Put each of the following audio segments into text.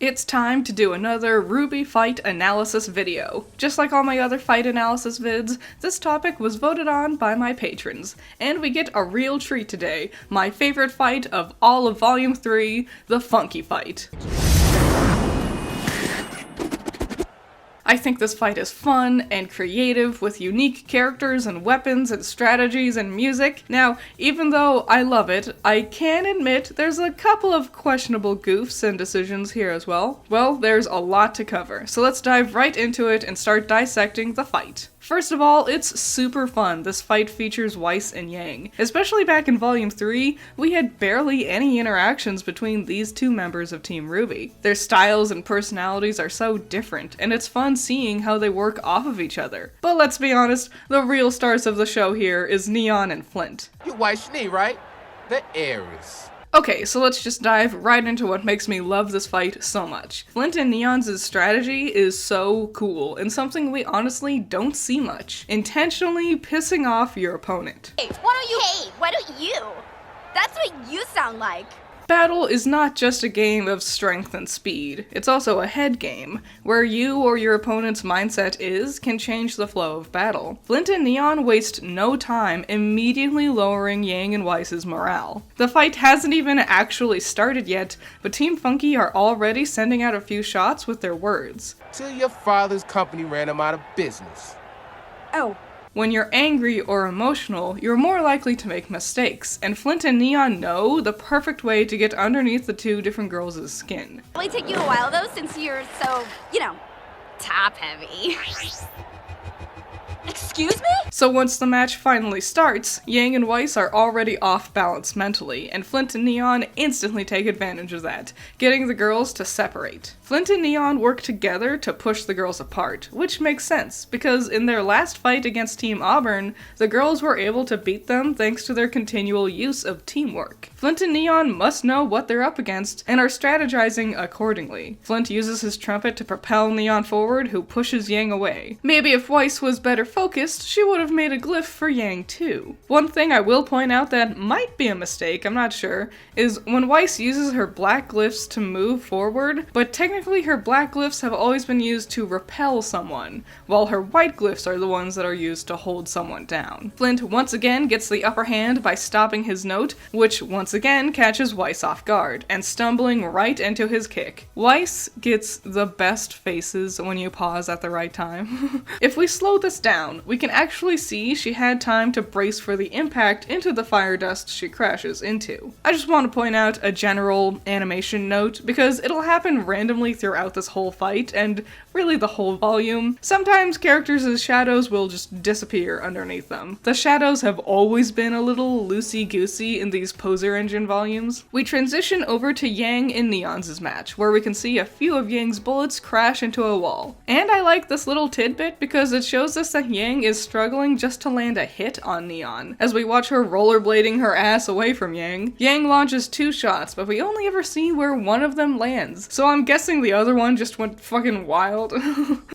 It's time to do another RWBY fight analysis video. Just like all my other fight analysis vids, this topic was voted on by my patrons, and we get a real treat today, my favorite fight of all of Volume 3, the Funky fight. I think this fight is fun and creative with unique characters and weapons and strategies and music. Now, even though I love it, I can admit there's a couple of questionable goofs and decisions here as well. Well, there's a lot to cover, so let's dive right into it and start dissecting the fight. First of all, it's super fun. This fight features Weiss and Yang. Especially back in Volume 3, we had barely any interactions between these two members of Team RWBY. Their styles and personalities are so different, and it's fun seeing how they work off of each other. But let's be honest, the real stars of the show here is Neon and Flint. You Weiss, right? The heiress. Okay, so let's just dive right into what makes me love this fight so much. Flint and Neon's strategy is so cool, and something we honestly don't see much. Intentionally pissing off your opponent. Hey, why don't you? That's what you sound like. Battle is not just a game of strength and speed, it's also a head game. Where you or your opponent's mindset can change the flow of battle. Flint and Neon waste no time immediately lowering Yang and Weiss's morale. The fight hasn't even actually started yet, but Team Funky are already sending out a few shots with their words. Till your father's company ran him out of business. Oh. When you're angry or emotional, you're more likely to make mistakes, and Flint and Neon know the perfect way to get underneath the two different girls' skin. It'll only take you a while though, since you're so, top heavy. Excuse me? So once the match finally starts, Yang and Weiss are already off balance mentally, and Flint and Neon instantly take advantage of that, getting the girls to separate. Flint and Neon work together to push the girls apart, which makes sense, because in their last fight against Team Auburn, the girls were able to beat them thanks to their continual use of teamwork. Flint and Neon must know what they're up against, and are strategizing accordingly. Flint uses his trumpet to propel Neon forward, who pushes Yang away. Maybe if Weiss was better focused, she would have made a glyph for Yang too. One thing I will point out that might be a mistake, I'm not sure, is when Weiss uses her black glyphs to move forward, but technically her black glyphs have always been used to repel someone, while her white glyphs are the ones that are used to hold someone down. Flint once again gets the upper hand by stopping his note, which once again catches Weiss off guard, and stumbling right into his kick. Weiss gets the best faces when you pause at the right time. If we slow this down, we can actually see she had time to brace for the impact into the fire dust she crashes into. I just want to point out a general animation note, because it'll happen randomly throughout this whole fight, and really the whole volume. Sometimes characters' shadows will just disappear underneath them. The shadows have always been a little loosey-goosey in these poser engine volumes. We transition over to Yang and Neon's match, where we can see a few of Yang's bullets crash into a wall. And I like this little tidbit because it shows us that Yang is struggling just to land a hit on Neon. As we watch her rollerblading her ass away from Yang, Yang launches 2 shots, but we only ever see where one of them lands, so I'm guessing the other one just went fucking wild.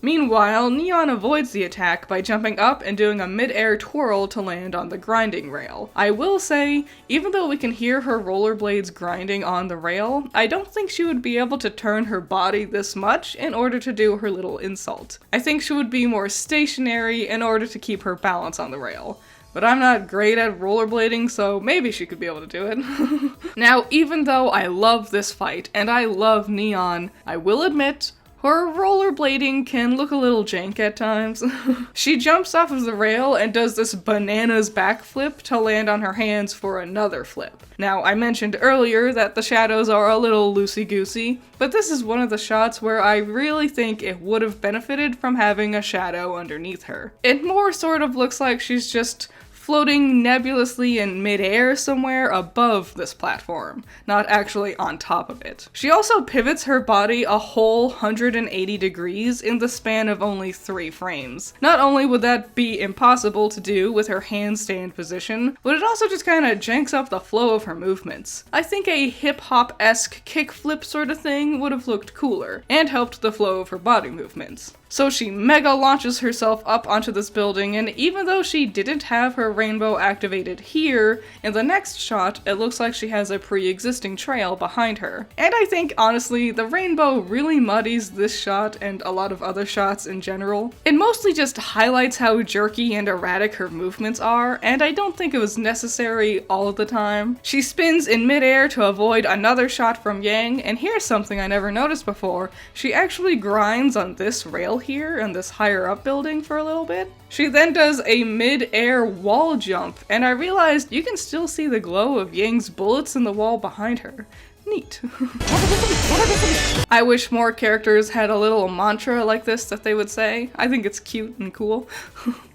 Meanwhile, Neon avoids the attack by jumping up and doing a mid-air twirl to land on the grinding rail. I will say, even though we can hear her rollerblades grinding on the rail, I don't think she would be able to turn her body this much in order to do her little insult. I think she would be more stationary in order to keep her balance on the rail. But I'm not great at rollerblading, so maybe she could be able to do it. Now, even though I love this fight, and I love Neon, I will admit, her rollerblading can look a little jank at times. She jumps off of the rail and does this bananas backflip to land on her hands for another flip. Now, I mentioned earlier that the shadows are a little loosey-goosey, but this is one of the shots where I really think it would have benefited from having a shadow underneath her. It more sort of looks like she's just floating nebulously in mid-air somewhere above this platform, not actually on top of it. She also pivots her body a whole 180 degrees in the span of only 3 frames. Not only would that be impossible to do with her handstand position, but it also just kinda janks up the flow of her movements. I think a hip-hop-esque kickflip sort of thing would have looked cooler, and helped the flow of her body movements. So she mega launches herself up onto this building, and even though she didn't have her rainbow activated here, in the next shot, it looks like she has a pre-existing trail behind her. And I think, honestly, the rainbow really muddies this shot and a lot of other shots in general. It mostly just highlights how jerky and erratic her movements are, and I don't think it was necessary all of the time. She spins in midair to avoid another shot from Yang, and here's something I never noticed before. She actually grinds on this rail here in this higher up building for a little bit. She then does a mid-air wall jump, and I realized you can still see the glow of Yang's bullets in the wall behind her. Neat. I wish more characters had a little mantra like this that they would say. I think it's cute and cool.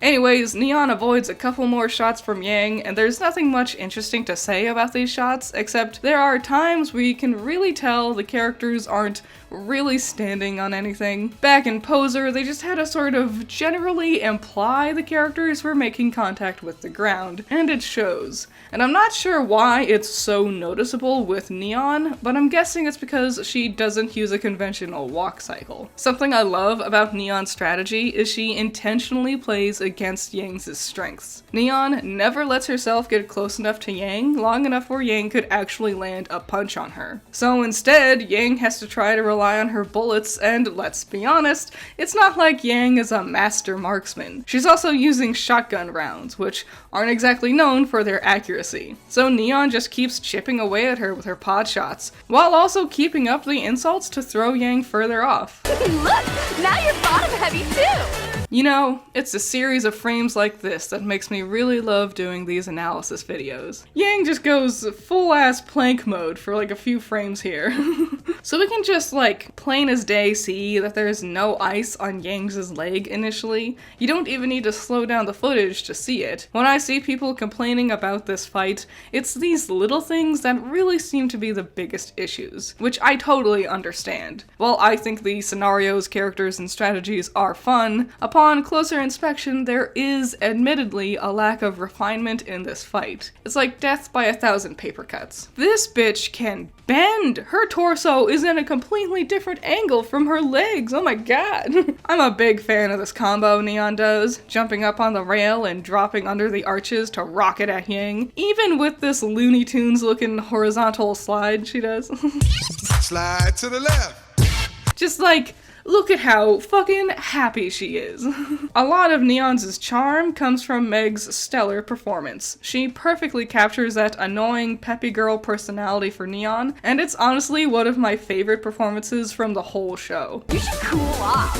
Anyways, Neon avoids a couple more shots from Yang, and there's nothing much interesting to say about these shots, except there are times where you can really tell the characters aren't really standing on anything. Back in Poser, they just had to sort of generally imply the characters were making contact with the ground, and it shows. And I'm not sure why it's so noticeable with Neon, but I'm guessing it's because she doesn't use a conventional walk cycle. Something I love about Neon's strategy is she intentionally plays against Yang's strengths. Neon never lets herself get close enough to Yang, long enough where Yang could actually land a punch on her. So instead, Yang has to try to rely on her bullets, and let's be honest, it's not like Yang is a master marksman. She's also using shotgun rounds, which aren't exactly known for their accuracy. So Neon just keeps chipping away at her with her pod shots, while also keeping up the insults to throw Yang further off. Look, now you're bottom heavy too! You know, it's a series of frames like this that makes me really love doing these analysis videos. Yang just goes full-ass plank mode for like a few frames here. So we can just like plain as day see that there's no ice on Yang's leg initially. You don't even need to slow down the footage to see it. When I see people complaining about this fight, it's these little things that really seem to be the biggest issues, which I totally understand. While I think the scenarios, characters, and strategies are fun, upon closer inspection, there is admittedly a lack of refinement in this fight. It's like death by 1,000 paper cuts. This bitch can bend! Her torso is in a completely different angle from her legs, oh my god! I'm a big fan of this combo Neon does, jumping up on the rail and dropping under the arches to rocket at Yang, even with this Looney Tunes looking horizontal slide she does. Slide to the left! Just like, look at how fucking happy she is. A lot of Neon's charm comes from Meg's stellar performance. She perfectly captures that annoying, peppy girl personality for Neon, and it's honestly one of my favorite performances from the whole show. You should cool off.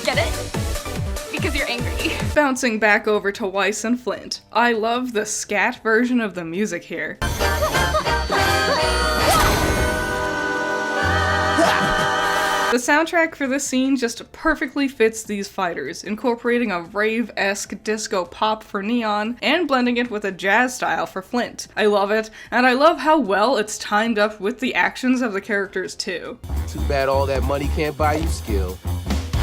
Get it? Because you're angry. Bouncing back over to Weiss and Flint. I love the scat version of the music here. The soundtrack for this scene just perfectly fits these fighters, incorporating a rave-esque disco pop for Neon and blending it with a jazz style for Flint. I love it, and I love how well it's timed up with the actions of the characters too. Too bad all that money can't buy you skill.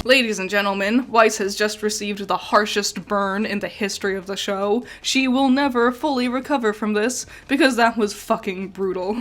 Ladies and gentlemen, Weiss has just received the harshest burn in the history of the show. She will never fully recover from this, because that was fucking brutal.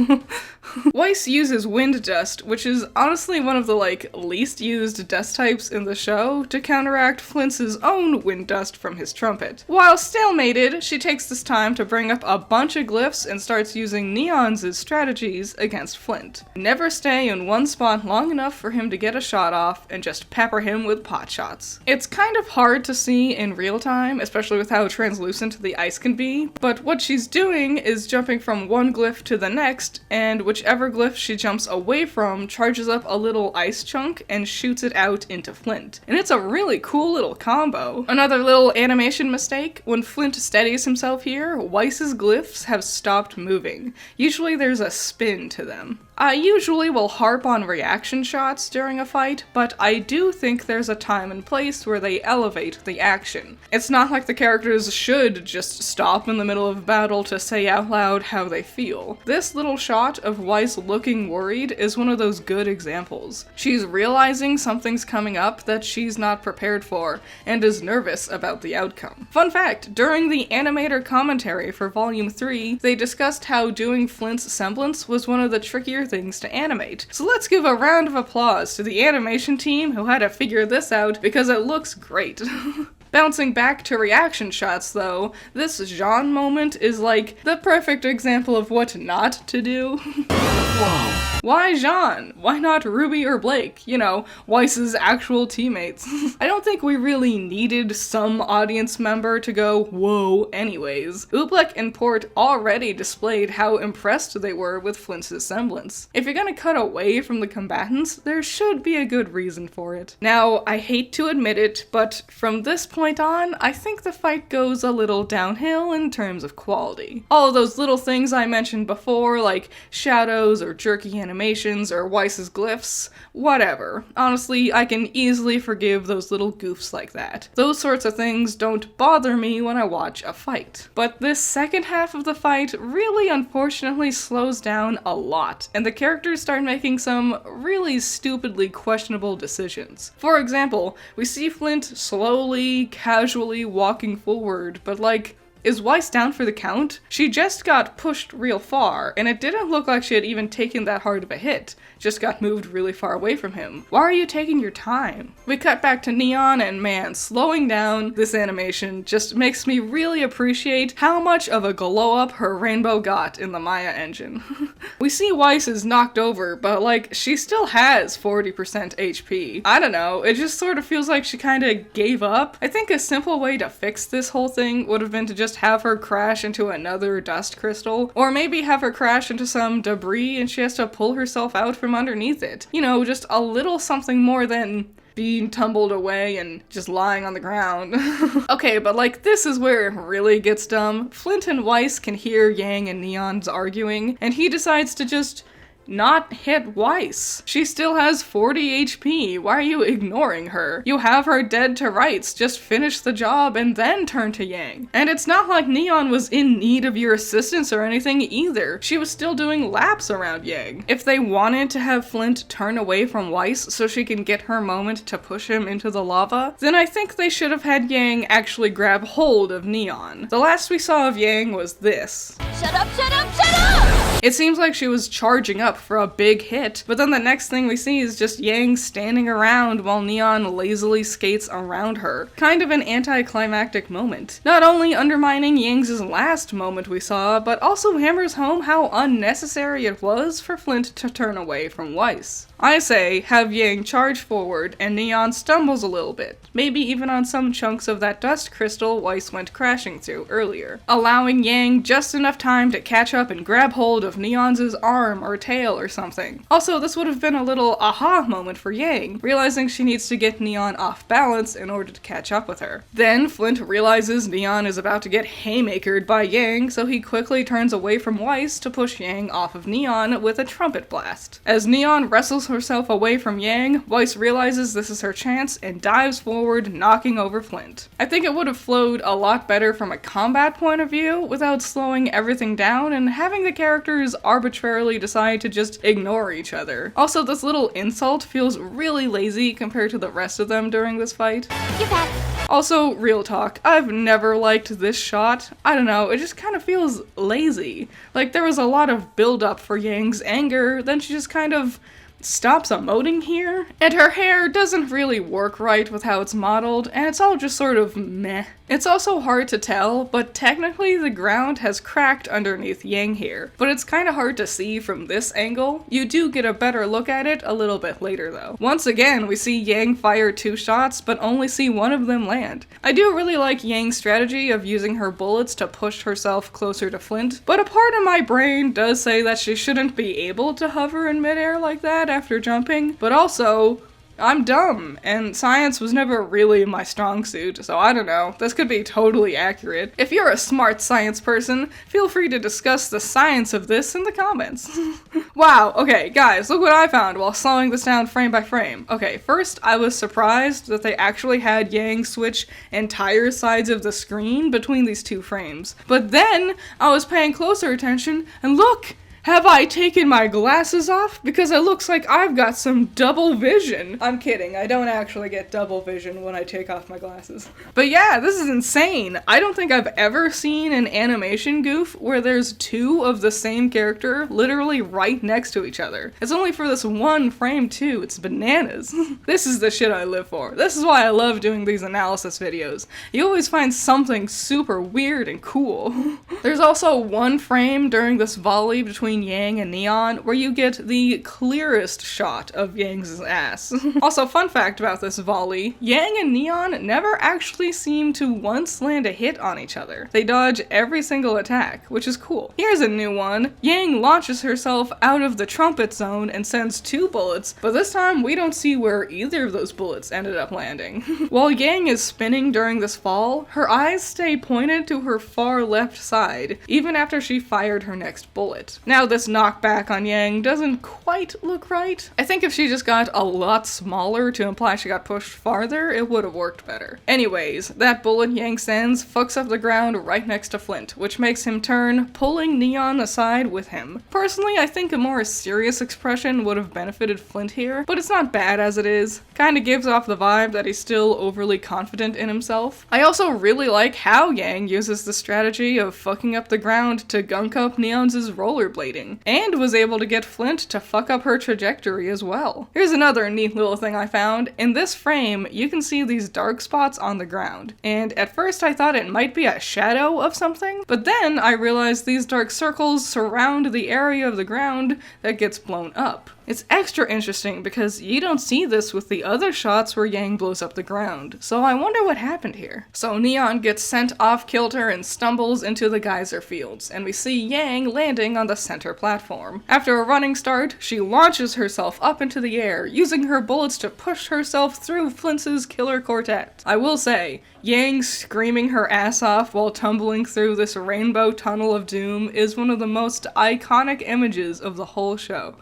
Weiss uses wind dust, which is honestly one of the least used dust types in the show, to counteract Flint's own wind dust from his trumpet. While stalemated, she takes this time to bring up a bunch of glyphs and starts using Neon's strategies against Flint. Never stay in one spot long enough for him to get a shot off, and just pepper him with pot shots. It's kind of hard to see in real time, especially with how translucent the ice can be, but what she's doing is jumping from one glyph to the next, and whichever glyph she jumps away from charges up a little ice chunk and shoots it out into Flint. And it's a really cool little combo. Another little animation mistake, when Flint steadies himself here, Weiss's glyphs have stopped moving. Usually there's a spin to them. I usually will harp on reaction shots during a fight, but I do think there's a time and place where they elevate the action. It's not like the characters should just stop in the middle of battle to say out loud how they feel. This little shot of Weiss looking worried is one of those good examples. She's realizing something's coming up that she's not prepared for, and is nervous about the outcome. Fun fact, during the animator commentary for Volume 3, they discussed how doing Flint's semblance was one of the trickier things to animate. So let's give a round of applause to the animation team who had to figure this out because it looks great. Bouncing back to reaction shots though, this Jean moment is like the perfect example of what not to do. Whoa. Why Jean? Why not Ruby or Blake? You know, Weiss's actual teammates. I don't think we really needed some audience member to go, whoa, anyways. Oobleck and Port already displayed how impressed they were with Flint's semblance. If you're gonna cut away from the combatants, there should be a good reason for it. Now, I hate to admit it, but from this point on, I think the fight goes a little downhill in terms of quality. All of those little things I mentioned before, like shadows or jerky animations or Weiss's glyphs, whatever. Honestly, I can easily forgive those little goofs like that. Those sorts of things don't bother me when I watch a fight. But this second half of the fight really unfortunately slows down a lot, and the characters start making some really stupidly questionable decisions. For example, we see Flint slowly, casually walking forward, but like, is Weiss down for the count? She just got pushed real far, and it didn't look like she had even taken that hard of a hit. Just got moved really far away from him. Why are you taking your time? We cut back to Neon, and man, slowing down this animation just makes me really appreciate how much of a glow up her rainbow got in the Maya engine. We see Weiss is knocked over, but like, she still has 40% HP. I don't know, it just sort of feels like she kinda gave up. I think a simple way to fix this whole thing would have been to just have her crash into another dust crystal, or maybe have her crash into some debris and she has to pull herself out from underneath it. You know, just a little something more than being tumbled away and just lying on the ground. Okay, but like, this is where it really gets dumb. Flint and Weiss can hear Yang and Neon's arguing, and he decides to just not hit Weiss. She still has 40 HP. Why are you ignoring her? You have her dead to rights. Just finish the job and then turn to Yang. And it's not like Neon was in need of your assistance or anything either. She was still doing laps around Yang. If they wanted to have Flint turn away from Weiss so she can get her moment to push him into the lava, then I think they should have had Yang actually grab hold of Neon. The last we saw of Yang was this. Shut up, shut up, shut up! It seems like she was charging up for a big hit, but then the next thing we see is just Yang standing around while Neon lazily skates around her. Kind of an anticlimactic moment. Not only undermining Yang's last moment we saw, but also hammers home how unnecessary it was for Flint to turn away from Weiss. I say, have Yang charge forward, and Neon stumbles a little bit, maybe even on some chunks of that dust crystal Weiss went crashing through earlier, allowing Yang just enough time to catch up and grab hold of Neon's arm or tail or something. Also, this would have been a little aha moment for Yang, realizing she needs to get Neon off balance in order to catch up with her. Then Flint realizes Neon is about to get haymakered by Yang, so he quickly turns away from Weiss to push Yang off of Neon with a trumpet blast. As Neon wrestles herself away from Yang, Weiss realizes this is her chance and dives forward, knocking over Flint. I think it would have flowed a lot better from a combat point of view without slowing everything down and having the characters arbitrarily decide to just ignore each other. Also, this little insult feels really lazy compared to the rest of them during this fight. You bet. Also, real talk, I've never liked this shot. I don't know, it just kind of feels lazy. Like there was a lot of build up for Yang's anger, then she just kind of stops emoting here, and her hair doesn't really work right with how it's modeled, and it's all just sort of meh. It's also hard to tell, but technically the ground has cracked underneath Yang here, but it's kinda hard to see from this angle. You do get a better look at it a little bit later though. Once again, we see Yang fire 2 shots, but only see one of them land. I do really like Yang's strategy of using her bullets to push herself closer to Flint, but a part of my brain does say that she shouldn't be able to hover in midair like that after jumping, but also, I'm dumb, and science was never really my strong suit, so I don't know, this could be totally accurate. If you're a smart science person, feel free to discuss the science of this in the comments. Wow, okay, guys, look what I found while slowing this down frame by frame. Okay, first, I was surprised that they actually had Yang switch entire sides of the screen between these 2 frames. But then, I was paying closer attention, and look! Have I taken my glasses off? Because it looks like I've got some double vision. I'm kidding, I don't actually get double vision when I take off my glasses. But yeah, this is insane. I don't think I've ever seen an animation goof where there's two of the same character literally right next to each other. It's only for this one frame too, it's bananas. This is the shit I live for. This is why I love doing these analysis videos. You always find something super weird and cool. There's also one frame during this volley between Yang and Neon where you get the clearest shot of Yang's ass. Also, fun fact about this volley, Yang and Neon never actually seem to once land a hit on each other. They dodge every single attack, which is cool. Here's a new one. Yang launches herself out of the trumpet zone and sends 2 bullets, but this time we don't see where either of those bullets ended up landing. While Yang is spinning during this fall, her eyes stay pointed to her far left side, even after she fired her next bullet. Now this knockback on Yang doesn't quite look right. I think if she just got a lot smaller to imply she got pushed farther, it would have worked better. Anyways, that bullet Yang sends fucks up the ground right next to Flint, which makes him turn, pulling Neon aside with him. Personally, I think a more serious expression would have benefited Flint here, but it's not bad as it is. Kinda gives off the vibe that he's still overly confident in himself. I also really like how Yang uses the strategy of fucking up the ground to gunk up Neon's rollerblading, and was able to get Flint to fuck up her trajectory as well. Here's another neat little thing I found. In this frame, you can see these dark spots on the ground, and at first I thought it might be a shadow of something, but then I realized these dark circles surround the area of the ground that gets blown up. It's extra interesting because you don't see this with the other shots where Yang blows up the ground, so I wonder what happened here. So Neon gets sent off kilter and stumbles into the geyser fields, and we see Yang landing on the center platform. After a running start, she launches herself up into the air, using her bullets to push herself through Flint's killer quartet. I will say, Yang screaming her ass off while tumbling through this rainbow tunnel of doom is one of the most iconic images of the whole show.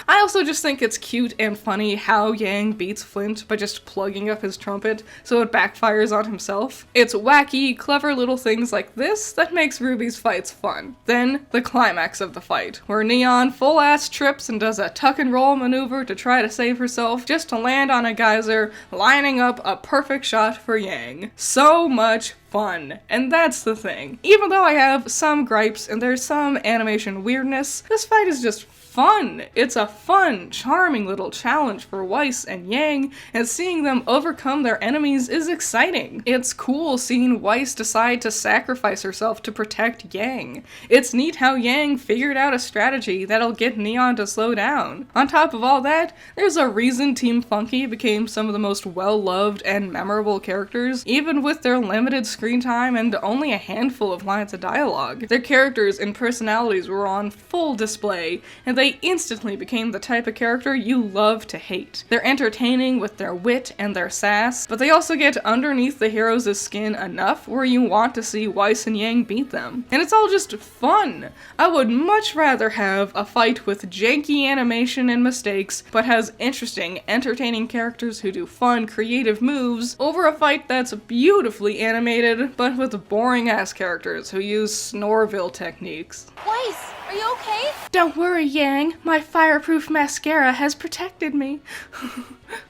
I also just think it's cute and funny how Yang beats Flint by just plugging up his trumpet so it backfires on himself. It's wacky, clever little things like this that makes Ruby's fights fun. Then, the climax of the fight, where Neon full-ass trips and does a tuck and roll maneuver to try to save herself just to land on a geyser, lining up a perfect shot for Yang. So much fun. And that's the thing. Even though I have some gripes and there's some animation weirdness, this fight is just fun. It's a fun, charming little challenge for Weiss and Yang, and seeing them overcome their enemies is exciting. It's cool seeing Weiss decide to sacrifice herself to protect Yang. It's neat how Yang figured out a strategy that'll get Neon to slow down. On top of all that, there's a reason Team Funky became some of the most well-loved and memorable characters, even with their limited screen time and only a handful of lines of dialogue. Their characters and personalities were on full display, and they instantly became the type of character you love to hate. They're entertaining with their wit and their sass, but they also get underneath the heroes' skin enough where you want to see Weiss and Yang beat them. And it's all just fun! I would much rather have a fight with janky animation and mistakes, but has interesting, entertaining characters who do fun, creative moves, over a fight that's beautifully animated, but with boring-ass characters who use Snorville techniques. Weiss, are you okay? Don't worry, Yang. My fireproof mascara has protected me.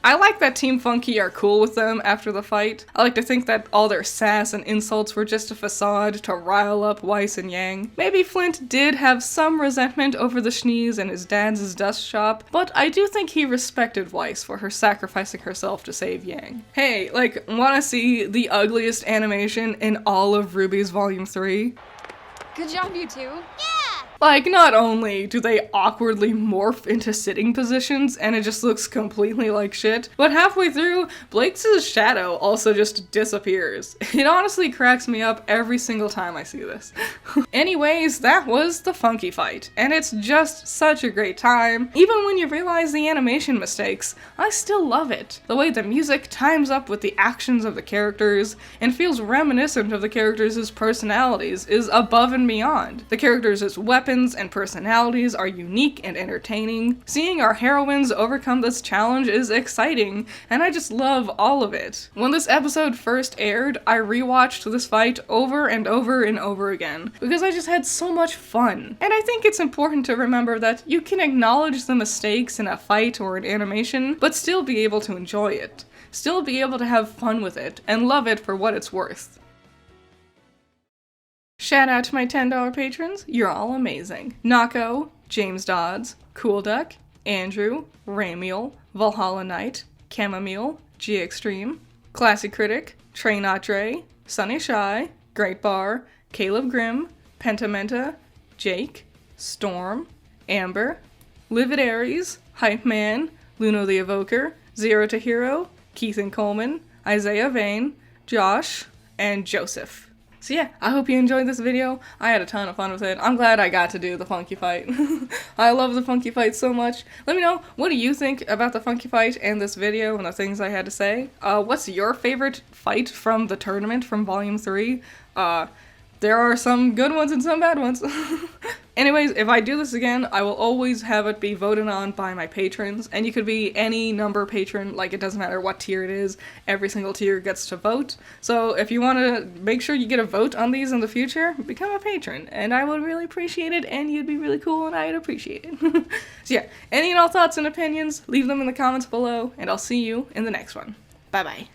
I like that Team Funky are cool with them after the fight. I like to think that all their sass and insults were just a facade to rile up Weiss and Yang. Maybe Flint did have some resentment over the schneeze in his dad's dust shop, but I do think he respected Weiss for her sacrificing herself to save Yang. Hey, like, wanna see the ugliest animation in all of Ruby's Volume 3? Good job, you two. Yeah! Like, not only do they awkwardly morph into sitting positions and it just looks completely like shit, but halfway through, Blake's shadow also just disappears. It honestly cracks me up every single time I see this. Anyways, that was the Funky fight, and it's just such a great time. Even when you realize the animation mistakes, I still love it. The way the music times up with the actions of the characters and feels reminiscent of the characters' personalities is above and beyond. The characters' weapons weapons and personalities are unique and entertaining. Seeing our heroines overcome this challenge is exciting, and I just love all of it. When this episode first aired, I rewatched this fight over and over and over again, because I just had so much fun. And I think it's important to remember that you can acknowledge the mistakes in a fight or an animation, but still be able to enjoy it. Still be able to have fun with it, and love it for what it's worth. Shout out to my $10 patrons, you're all amazing. Nako, James Dodds, Cool Duck, Andrew, Ramiel, Valhalla Knight, Chamomile, G Extreme, Classy Critic, Trey Not Dre, Sunny Shy, Great Bar, Caleb Grimm, Pentamenta, Jake, Storm, Amber, Livid Aries, Hype Man, Luno the Evoker, Zero to Hero, Keith and Coleman, Isaiah Vane, Josh, and Joseph. So yeah, I hope you enjoyed this video. I had a ton of fun with it. I'm glad I got to do the funky fight. I love the funky fight so much. Let me know, what do you think about the funky fight and this video and the things I had to say? What's your favorite fight from the tournament from Volume 3? There are some good ones and some bad ones. Anyways, if I do this again, I will always have it be voted on by my patrons, and you could be any number patron, like it doesn't matter what tier it is, every single tier gets to vote. So if you want to make sure you get a vote on these in the future, become a patron, and I would really appreciate it, and you'd be really cool, and I'd appreciate it. So yeah, any and all thoughts and opinions, leave them in the comments below, and I'll see you in the next one. Bye bye.